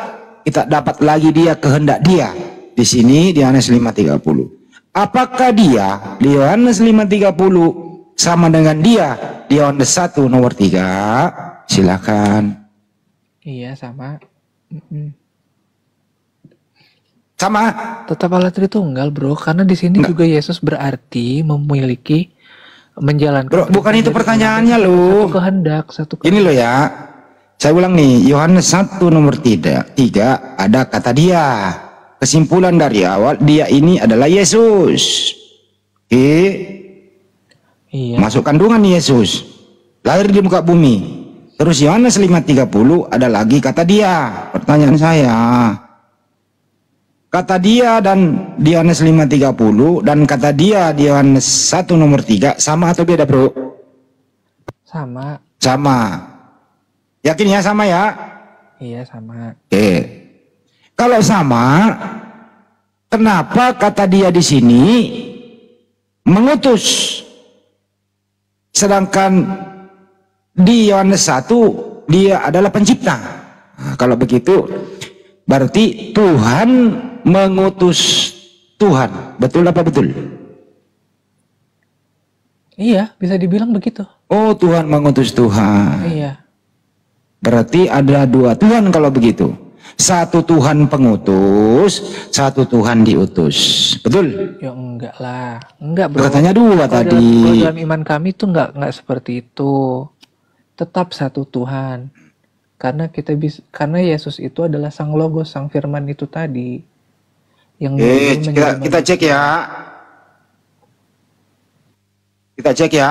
kita dapat lagi dia kehendak dia. Di sini di Yohanes 5:30. Apakah dia di Yohanes 5:30 sama dengan dia di Yohanes 1 nomor 3? Silakan. Iya, sama. Sama. Tetap Allah Tritunggal, bro. Karena di sini juga Yesus berarti memiliki menjalankan. Bro, bukan itu pertanyaannya loh. Satu kehendak. Ini loh ya. Saya ulang nih, Yohanes 1 nomor 3 ada kata dia. Kesimpulan dari awal, dia ini adalah Yesus. Oke. Iya. Masuk kandungan Yesus. Lahir di muka bumi. Terus Yohanes 5:30 ada lagi kata dia. Pertanyaan saya. Kata dia dan di Yohanes 5:30 dan kata dia di Yohanes 1 nomor 3 sama atau beda, bro? Sama. Sama. Yakin ya sama ya? Iya, sama. Oke. Kalau sama, kenapa kata dia di sini mengutus? Sedangkan di Yohanes 1 dia adalah pencipta. Nah, kalau begitu berarti Tuhan mengutus Tuhan. Betul apa betul? Iya, bisa dibilang begitu. Oh, Tuhan mengutus Tuhan. Iya. Berarti ada dua Tuhan kalau begitu. Satu Tuhan pengutus, satu Tuhan diutus. Betul? Ya enggak lah. Enggak, bro. Katanya dua tadi. Kalau dalam iman kami tuh enggak seperti itu. Tetap satu Tuhan. Karena karena Yesus itu adalah Sang Logos, Sang Firman itu tadi. Yang kita cek ya. Kita cek ya.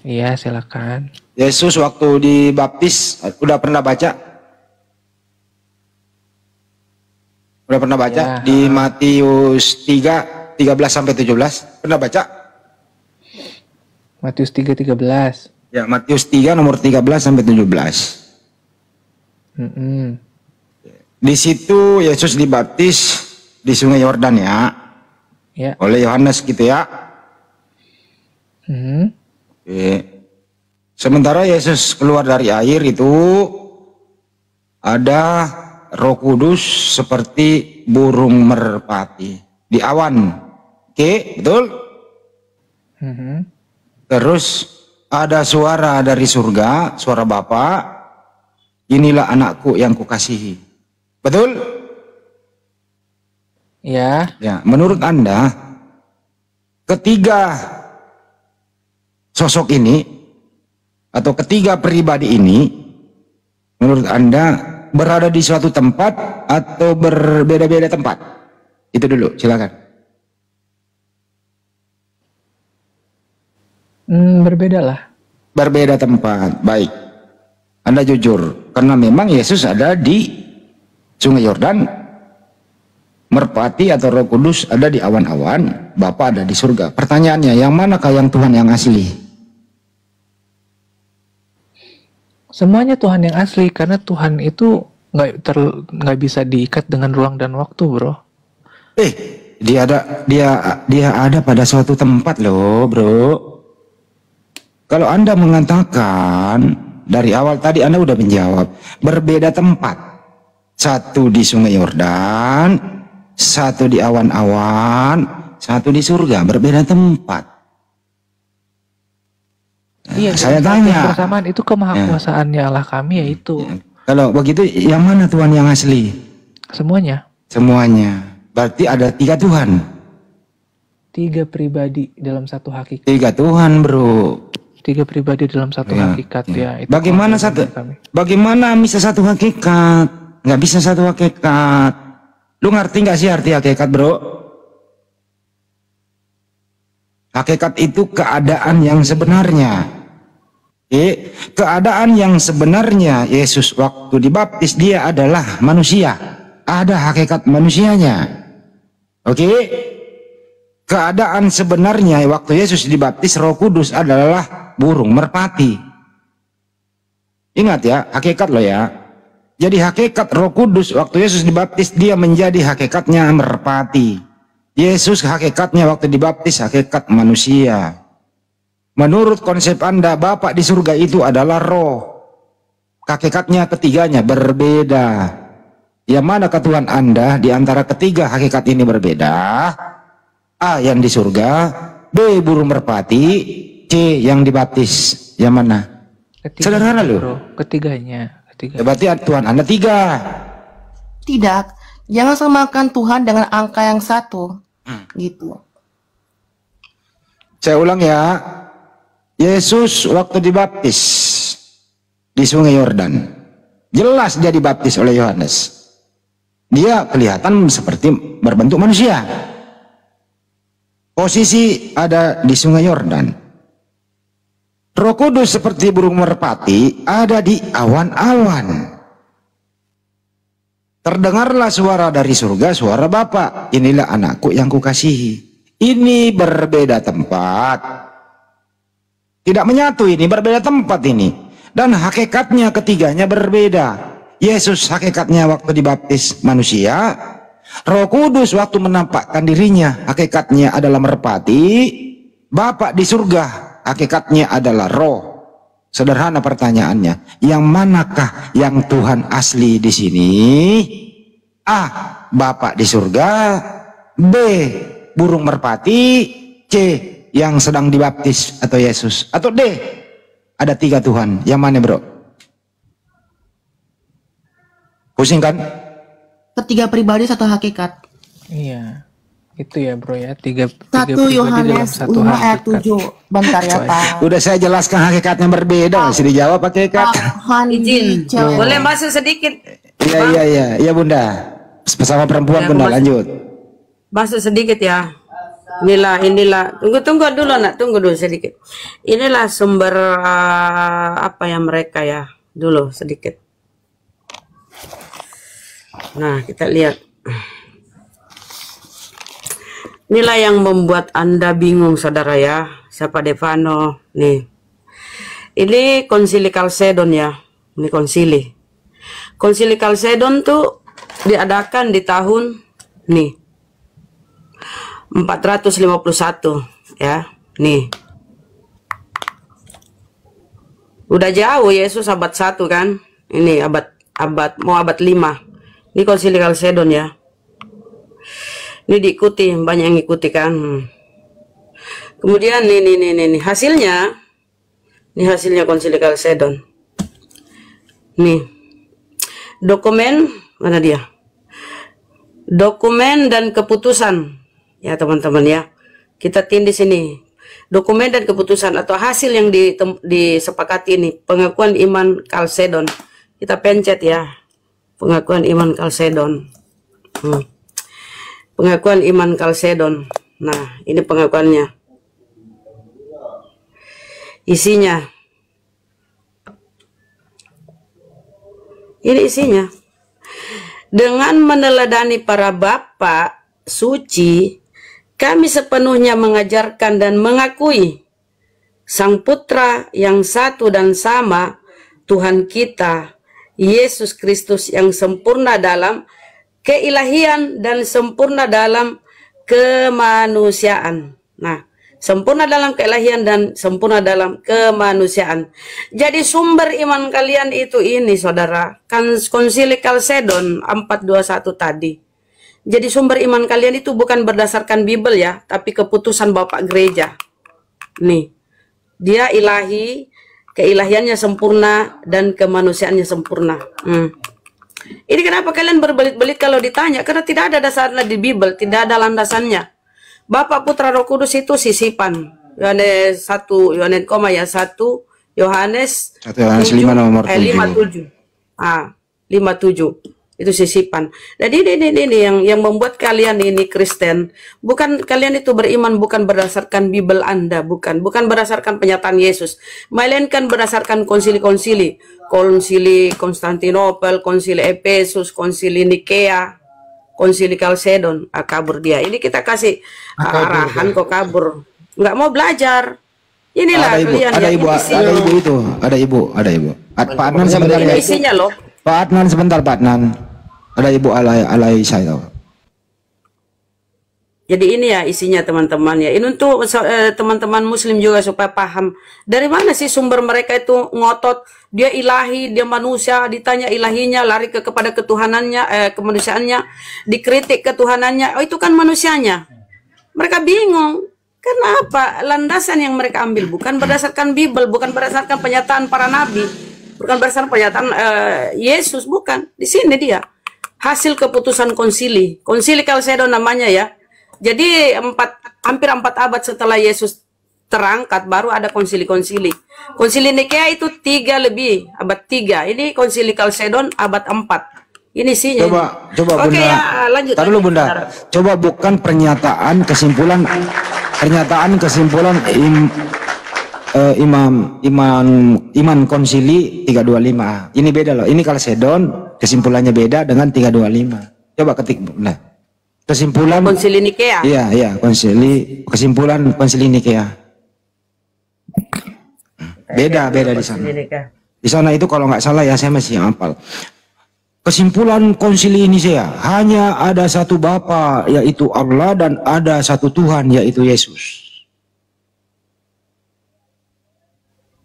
Iya, silakan. Yesus waktu dibaptis udah pernah baca? Udah pernah baca ya. Di Matius 3 13 sampai 17? Pernah baca? Matius 3:13. Ya, Matius 3 nomor 13 sampai 17. Di situ Yesus dibaptis di Sungai Yordan ya. Ya. Oleh Yohanes gitu ya. Mm-hmm. Oke. Sementara Yesus keluar dari air itu ada Roh Kudus seperti burung merpati di awan. Oke, betul? Terus ada suara dari surga, suara Bapa, inilah anakku yang kukasihi. Betul? Ya. Ya, menurut Anda ketiga sosok ini atau ketiga pribadi ini menurut Anda berada di suatu tempat atau berbeda-beda tempat? Itu dulu, silakan. Berbeda lah. Berbeda tempat, baik. Anda jujur, karena memang Yesus ada di Sungai Yordan, merpati atau Roh Kudus ada di awan-awan, Bapa ada di surga. Pertanyaannya, yang manakah yang Tuhan yang asli? Semuanya Tuhan yang asli, karena Tuhan itu nggak bisa diikat dengan ruang dan waktu, bro. Dia ada pada suatu tempat loh, bro. Kalau Anda mengatakan dari awal tadi Anda udah menjawab berbeda tempat, satu di Sungai Yordan, satu di awan-awan, satu di surga, berbeda tempat. Iya, saya tanya. Persamaan itu kemahakuasaannya Allah kami, yaitu. Kalau begitu, yang mana Tuhan yang asli? Semuanya. Semuanya. Berarti ada 3 Tuhan. 3 pribadi dalam satu hakikat. 3 Tuhan, bro. 3 pribadi dalam satu hakikat ya. Itu bagaimana satu? Bagaimana bisa satu hakikat? Nggak bisa satu hakikat. Lu ngerti nggak sih arti hakikat, bro? Hakikat itu keadaan yang sebenarnya. Keadaan yang sebenarnya Yesus waktu dibaptis dia adalah manusia. Ada hakikat manusianya. Oke? Keadaan sebenarnya waktu Yesus dibaptis Roh Kudus adalah burung merpati. Ingat ya, hakikat lo ya. Jadi hakikat Roh Kudus waktu Yesus dibaptis dia menjadi hakikatnya merpati. Yesus hakikatnya waktu dibaptis hakikat manusia. Menurut konsep Anda, Bapak di surga itu adalah roh. Hakikatnya ketiganya berbeda. Yang mana Tuhan Anda di antara ketiga hakikat ini berbeda? A yang di surga, B burung merpati, C yang dibaptis. Yang mana? Sederhana loh. Ketiganya. Berarti Tuhan Anda 3. Tidak. Jangan samakan Tuhan dengan angka yang 1. Gitu. Saya ulang ya. Yesus waktu dibaptis di Sungai Yordan, jelas dia dibaptis oleh Yohanes. Dia kelihatan seperti berbentuk manusia. Posisi ada di Sungai Yordan. Roh Kudus seperti burung merpati ada di awan-awan. Terdengarlah suara dari surga, suara Bapa. Inilah anakku yang kukasihi. Ini berbeda tempat. Tidak menyatu ini, berbeda tempat ini. Dan hakikatnya ketiganya berbeda. Yesus hakikatnya waktu dibaptis manusia. Roh Kudus waktu menampakkan dirinya, hakikatnya adalah merpati. Bapa di surga, hakikatnya adalah roh. Sederhana pertanyaannya, yang manakah yang Tuhan asli di sini? A. Bapa di surga. B. Burung merpati. C. Yang sedang dibaptis atau Yesus. Atau D. Ada 3 Tuhan. Yang mana, bro? Pusing kan? Ketiga pribadi satu hakikat. Iya. Itu ya, bro ya. 3 1 Yohanes 5 ayat 7. Bentar ya, Pak. Udah saya jelaskan hakikatnya berbeda. Masih dijawab hakikat. Izin. Boleh masuk sedikit. Iya. Iya, Bunda. Bersama perempuan, ya, Bunda. Lanjut. Masuk sedikit ya. Inilah. Tunggu dulu, nak. Tunggu dulu sedikit. Inilah sumber apa yang mereka ya. Dulu sedikit. Nah, kita lihat. Inilah yang membuat Anda bingung, saudara ya. Siapa Devano? Nih. Ini konsili Kalsedon ya. Ini konsili. Konsili Kalsedon tuh diadakan di tahun nih 451 ya. Nih. Udah jauh Yesus abad 1 kan. Ini mau abad 5. Ini Konsili Kalsedon ya. Ini diikuti, banyak yang ikuti kan. Kemudian ini hasilnya. Ini hasilnya Konsili Kalsedon. Nih. Dokumen, mana dia? Dokumen dan keputusan. Ya teman-teman ya. Kita tindih sini. Dokumen dan keputusan atau hasil yang disepakati ini. Pengakuan iman Kalsedon. Kita pencet ya. Pengakuan iman Kalsedon. Pengakuan iman Kalsedon. Nah, ini pengakuannya. Isinya. Ini isinya. Dengan meneladani para bapa suci, kami sepenuhnya mengajarkan dan mengakui Sang Putra yang satu dan sama, Tuhan kita, Yesus Kristus yang sempurna dalam keilahian dan sempurna dalam kemanusiaan. Nah, sempurna dalam keilahian dan sempurna dalam kemanusiaan. Jadi sumber iman kalian itu ini saudara, kan Konsili Kalsedon 421 tadi. Jadi sumber iman kalian itu bukan berdasarkan Bible ya, tapi keputusan Bapak Gereja. Nih, dia ilahi, keilahiannya sempurna dan kemanusiaannya sempurna. Ini kenapa kalian berbelit-belit kalau ditanya? Karena tidak ada dasarnya di Bible, tidak ada landasannya. Bapak Putra Roh Kudus itu sisipan. Yohanes 1, Yohanes 1, Yohanes 5 nomor 57. 57. Itu sisipan. Jadi ini yang membuat kalian ini Kristen, bukan kalian itu beriman bukan berdasarkan Bible Anda, bukan berdasarkan penyataan Yesus, melainkan berdasarkan konsili-konsili, Konsili Konstantinopel, Konsili Efesus, Konsili Nikea, Konsili Kalsedon. Kabur dia. Ini kita kasih arahan kok kabur. Nggak mau belajar. Inilah kalian ada ibu itu, ada ibu. Pak Adnan sebentar ya. Isinya loh. Pak Adnan sebentar, Pak Adnan. Ada ibu alay saya tahu. Jadi ini ya isinya teman-teman ya. Ini untuk teman-teman muslim juga supaya paham. Dari mana sih sumber mereka itu ngotot. Dia ilahi, dia manusia, ditanya ilahinya, lari kepada ketuhanannya, kemanusiaannya. Dikritik ketuhanannya, oh itu kan manusianya. Mereka bingung. Kenapa? Landasan yang mereka ambil bukan berdasarkan Bible, bukan berdasarkan penyataan para nabi. Bukan berdasarkan pernyataan Yesus, bukan. Di sini dia. Hasil keputusan konsili. Konsili Kalsedon namanya ya. Jadi hampir 4 abad setelah Yesus terangkat baru ada konsili-konsili. Konsili Nikea itu 3 lebih, abad 3. Ini Konsili Kalsedon abad 4. Ini sih. Coba Bunda. Ya, lanjut. Taruh dulu Bunda. Coba bukan pernyataan kesimpulan iman konsili 325. Ini beda loh. Ini Kalsedon kesimpulannya beda dengan 325. Coba ketik Bunda. Kesimpulan Konsili Nikea. Iya, kesimpulan Konsili Nikea. Beda di sana. Di sana itu kalau nggak salah ya, saya masih hafal. Kesimpulan konsili ini saya hanya ada satu Bapa yaitu Allah dan ada satu Tuhan yaitu Yesus.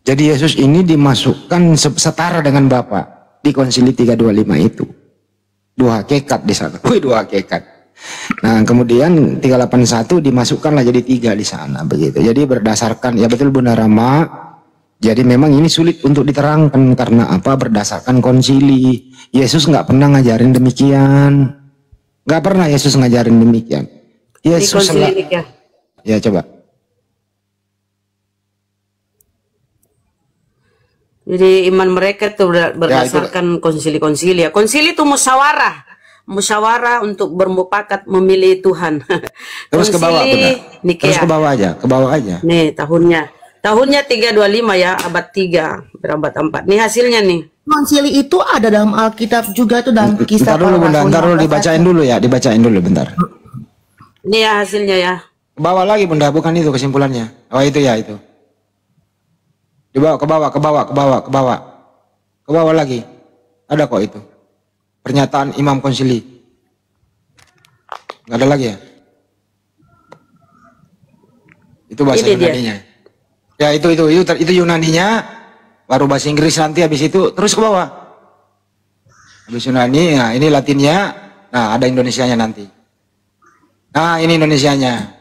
Jadi Yesus ini dimasukkan setara dengan Bapa di Konsili 325 itu. 2 hakikat di sana. 2 hakikat. Nah, kemudian 381 dimasukkanlah jadi 3 di sana begitu. Jadi berdasarkan ya betul Bunda Rama. Jadi memang ini sulit untuk diterangkan karena apa? Berdasarkan konsili. Yesus nggak pernah ngajarin demikian. Nggak pernah Yesus ngajarin demikian. Yesus ya coba. Jadi iman mereka itu berdasarkan konsili-konsili ya. Konsili itu musyawarah untuk bermufakat memilih Tuhan. Terus ke bawah, terus ke bawah aja. Nih tahunnya 325 ya, abad 3 berabad 4. Nih hasilnya nih. Konsili itu ada dalam Alkitab juga tuh dalam Kisah Para Rasul. Bentar dulu dibacain dulu bentar. Ini ya hasilnya ya. Ke bawah lagi Bunda, bukan itu kesimpulannya. Oh itu ya itu. Dibawa ke bawah lagi. Ada kok itu. Pernyataan Imam Konsili. Nggak ada lagi ya? Itu bahasa Yunaninya. Ya itu Yunaninya. baru bahasa Inggris nanti, habis itu terus ke bawah. Habis Yunani, nah ini Latinnya, nah ada Indonesianya nanti. Nah ini Indonesianya.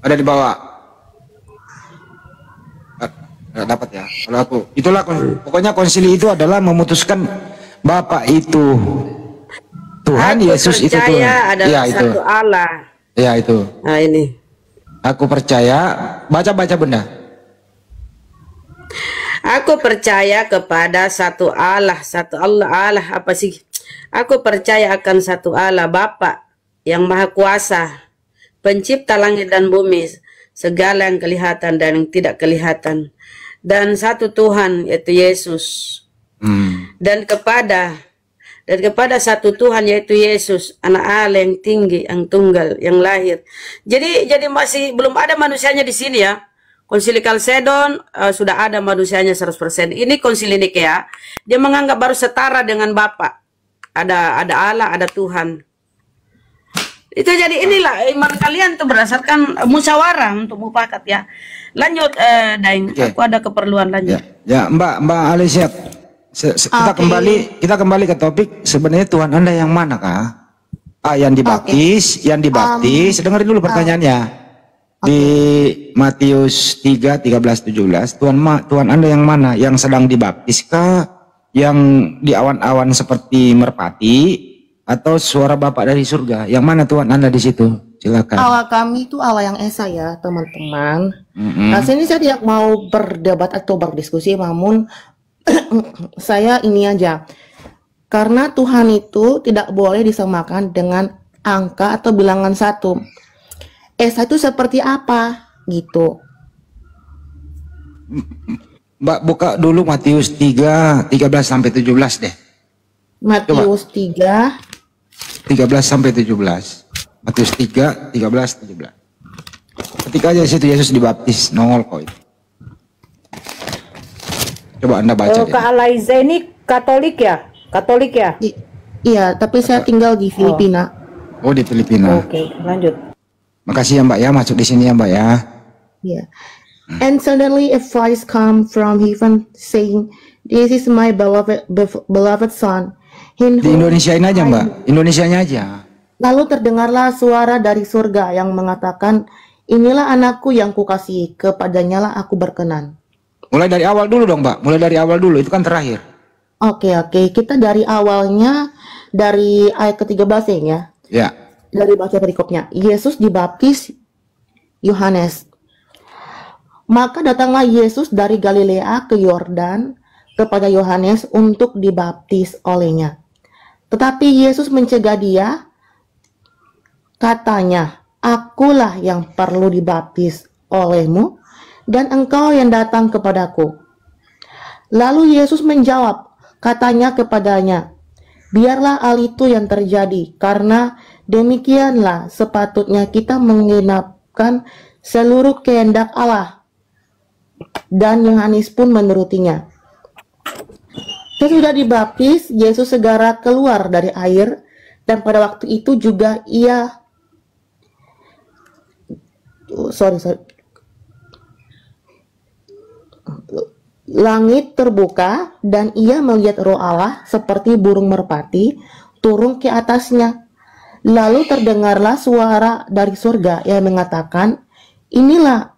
Ada di bawah. Nggak dapat ya. Kalau aku, itulah pokoknya konsili itu adalah memutuskan Bapa itu Tuhan, Aku Yesus itu Tuhan. percaya adalah Ya itu. satu Allah. Ya itu. Nah ini. Aku percaya. Baca Bunda. Aku percaya kepada satu Allah, satu Allah apa sih? Aku percaya akan satu Allah, Bapa yang Maha Kuasa, Pencipta langit dan bumi, segala yang kelihatan dan yang tidak kelihatan, dan satu Tuhan yaitu Yesus. Dan kepada satu Tuhan yaitu Yesus, anak Allah yang tinggi, yang tunggal, yang lahir. Jadi masih belum ada manusianya di sini ya. Konsili Kalsedon sudah ada manusianya 100%. Ini Konsili Nikea, dia menganggap baru setara dengan Bapa. Ada Allah, ada Tuhan. Itu jadi inilah iman kalian tuh berdasarkan musyawarah untuk mufakat ya. Lanjut Daeng, aku ada keperluan lanjut. Ya, Mbak Alicia, kita kembali ke topik. Sebenarnya Tuhan Anda yang mana kah? Yang dibaptis, dengerin dulu pertanyaannya. Di Matius 3, 13, 17, Tuhan Anda yang mana? Yang sedang dibaptis kah? Yang di awan-awan seperti merpati? Atau suara Bapak dari surga? Yang mana Tuhan Anda di situ? Silakan. Allah kami itu Allah yang esa ya teman-teman. Nah sini saya tidak mau berdebat atau berdiskusi, namun saya ini aja. Karena Tuhan itu tidak boleh disamakan dengan angka atau bilangan 1. Esa itu seperti apa gitu. Mbak buka dulu Matius 3, 13 sampai 17 deh. Matius 3 sampai 17. Matius 3, 13, 17. Ketika aja situ Yesus dibaptis, nongol kok itu. Coba Anda baca. Kak Alaiza ini Katolik ya? Katolik ya? Iya, tapi saya tinggal di Filipina. Oh, di Filipina. Oke, lanjut. Makasih ya Mbak ya, masuk di sini ya Mbak ya. Yeah. And suddenly a voice come from heaven saying, "This is my beloved son." Di Indonesiain aja Mbak, Indonesianya aja. Lalu terdengarlah suara dari surga yang mengatakan, "Inilah anakku yang kukasihi, kepadanya lah aku berkenan." Mulai dari awal dulu dong Mbak, mulai dari awal dulu, itu kan terakhir. Oke, kita dari awalnya, dari ayat ke-13 ya. Ya. Dari baca perikopnya, Yesus dibaptis Yohanes. Maka datanglah Yesus dari Galilea ke Yordan kepada Yohanes untuk dibaptis olehnya. Tetapi Yesus mencegah dia, katanya, "Akulah yang perlu dibaptis olehmu, dan engkau yang datang kepadaku." Lalu Yesus menjawab, katanya kepadanya, "Biarlah hal itu yang terjadi, karena demikianlah sepatutnya kita menggenapkan seluruh kehendak Allah." Dan Yohanes pun menurutinya. Sesudah dibaptis, Yesus segera keluar dari air, dan pada waktu itu juga langit terbuka dan ia melihat Roh Allah seperti burung merpati turun ke atasnya. Lalu terdengarlah suara dari surga yang mengatakan, inilah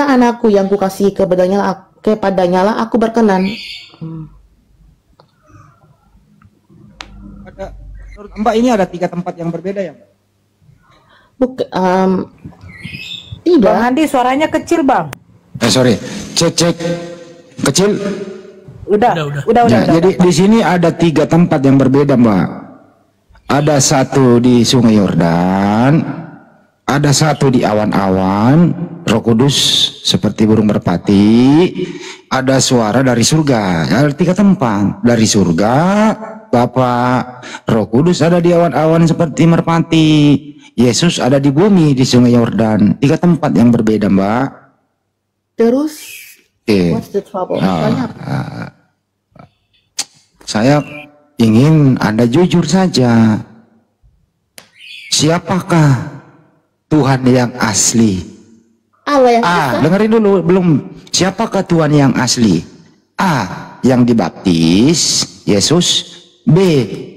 anakku yang kukasihi, kepadanya lah aku berkenan. Mbak, ini ada 3 tempat yang berbeda ya Mbak? Tidak. Bang Andi suaranya kecil Bang. Sorry, cek kecil. Udah. Jadi di sini ada 3 tempat yang berbeda Mbak. Ada satu di Sungai Yordan, ada satu di awan-awan, Roh Kudus seperti burung merpati, ada suara dari surga. Ada 3 tempat. Dari surga, Bapa, Roh Kudus ada di awan-awan seperti merpati. Yesus ada di bumi di Sungai Yordan. 3 tempat yang berbeda Mbak. Terus, what's the trouble? Saya ingin Anda jujur saja. siapakah Tuhan yang asli? Allah yang A, esa. dengerin dulu, belum. Siapakah Tuhan yang asli? A, yang dibaptis, Yesus. B,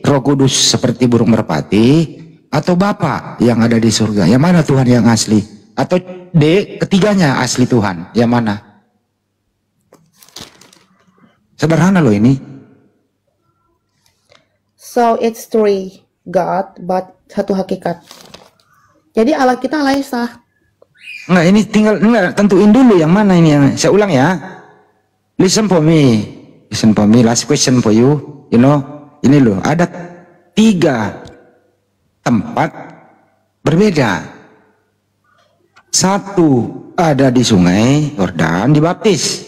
Roh Kudus seperti burung merpati. Atau Bapa yang ada di surga. Yang mana Tuhan yang asli? Atau D, ketiganya asli Tuhan. Yang mana? Sederhana loh ini. So it's three God, but satu hakikat. Jadi Allah kita Allah esa. Enggak, ini tinggal tentuin dulu yang mana ini. Saya ulang ya. Listen for me. Listen for me. Last question for you. You know, ini loh. Ada 3 tempat berbeda. 1 ada di sungai Yordan dibaptis.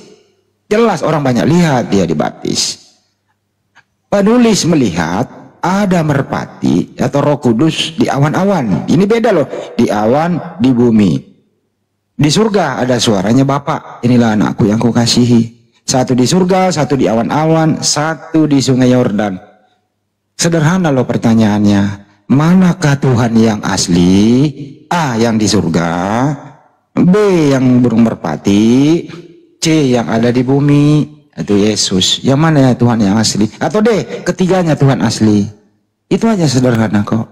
Jelas orang banyak lihat dia dibaptis. Penulis melihat ada merpati atau Roh Kudus di awan-awan. Ini beda loh. Di awan, di bumi. Di surga ada suaranya Bapa. Inilah anakku yang kukasihi. 1 di surga, 1 di awan-awan, 1 di sungai Yordan. Sederhana loh pertanyaannya. Manakah Tuhan yang asli? A, yang di surga. B, yang burung merpati. C, yang ada di bumi. Itu Yesus. Yang mana ya Tuhan yang asli? Atau D, ketiganya Tuhan asli. Itu aja sederhana kok.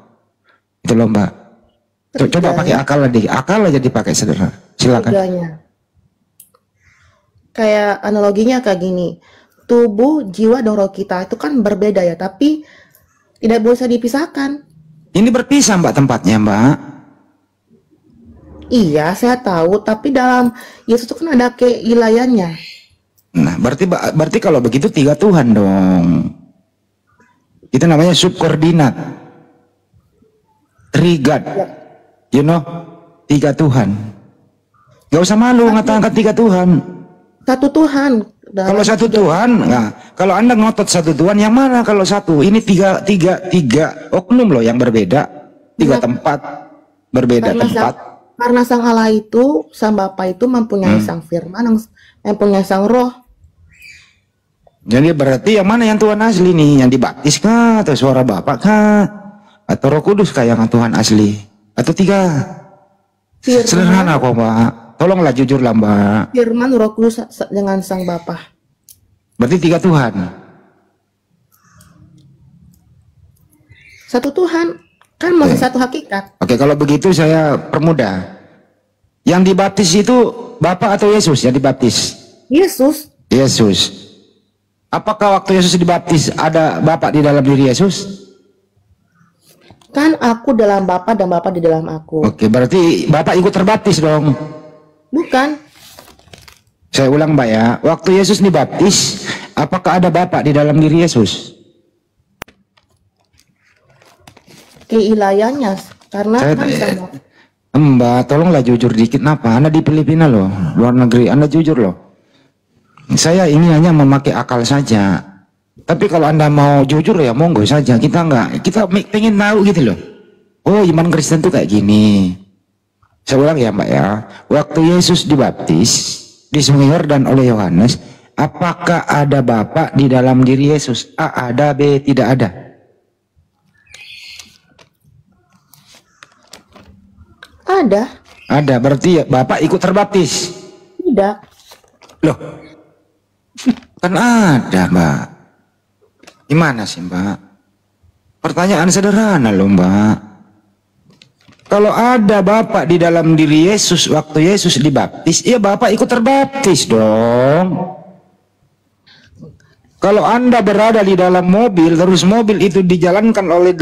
Itu loh Mbak. Coba pakai akal aja. Akal aja dipakai sederhana. Silakan. Ketiganya. Kayak analoginya kayak gini. Tubuh, jiwa, dan roh kita itu kan berbeda ya. Tapi tidak bisa dipisahkan. Ini berpisah Mbak tempatnya Mbak. Iya, saya tahu. Tapi dalam Yesus itu kan ada keilahiannya. Nah, berarti kalau begitu 3 Tuhan dong. Itu namanya subkoordinat. 3 God. You know, 3 Tuhan. Gak usah malu ngata-ngata 3 Tuhan. 1 Tuhan. Kalau 1 Tuhan, nah, kalau Anda ngotot 1 Tuhan, yang mana kalau 1? Ini 3 oknum loh yang berbeda. 3 tempat berbeda tempat. Karena Sang Allah itu, Sang Bapa itu mempunyai Sang Firman, mempunyai Sang Roh. Jadi berarti yang mana yang Tuhan asli nih? Yang dibaptis kah? Atau suara Bapa kah? Atau Roh Kudus kah yang Tuhan asli? Atau 3? Firman, Sederhana kok Mbak. Tolonglah jujur lah Mbak. Firman, Roh Kudus dengan Sang Bapa. Berarti 3 Tuhan. 1 Tuhan. Kan masih satu hakikat. Oke, kalau begitu saya permudah. Yang dibaptis itu Bapa atau Yesus yang dibaptis? Yesus. Yesus. Apakah waktu Yesus dibaptis ada Bapa di dalam diri Yesus? Kan aku dalam Bapa dan Bapa di dalam aku. Oke, berarti Bapa ikut terbaptis dong. Bukan. Saya ulang Mbak ya. Waktu Yesus dibaptis, apakah ada Bapa di dalam diri Yesus? Keilahiannya. Karena kan sama. Mbak, tolonglah jujur dikit. Kenapa? Anda di Filipina loh, luar negeri. Anda jujur loh. Saya ini hanya memakai akal saja. Tapi kalau Anda mau jujur ya monggo saja. Kita pengen tahu gitu loh. Oh, iman Kristen tuh kayak gini. Saya ulang ya Mbak ya. Waktu Yesus dibaptis di Sungai Yordan oleh Yohanes, apakah ada Bapa di dalam diri Yesus? A ada, B tidak ada. Ada. Ada, berarti ya Bapak ikut terbaptis? Tidak. Loh, kan ada Mbak. Gimana sih Mbak? Pertanyaan sederhana loh Mbak. Kalau ada Bapak di dalam diri Yesus waktu Yesus dibaptis, ya Bapak ikut terbaptis dong. Kalau Anda berada di dalam mobil, terus mobil itu dijalankan oleh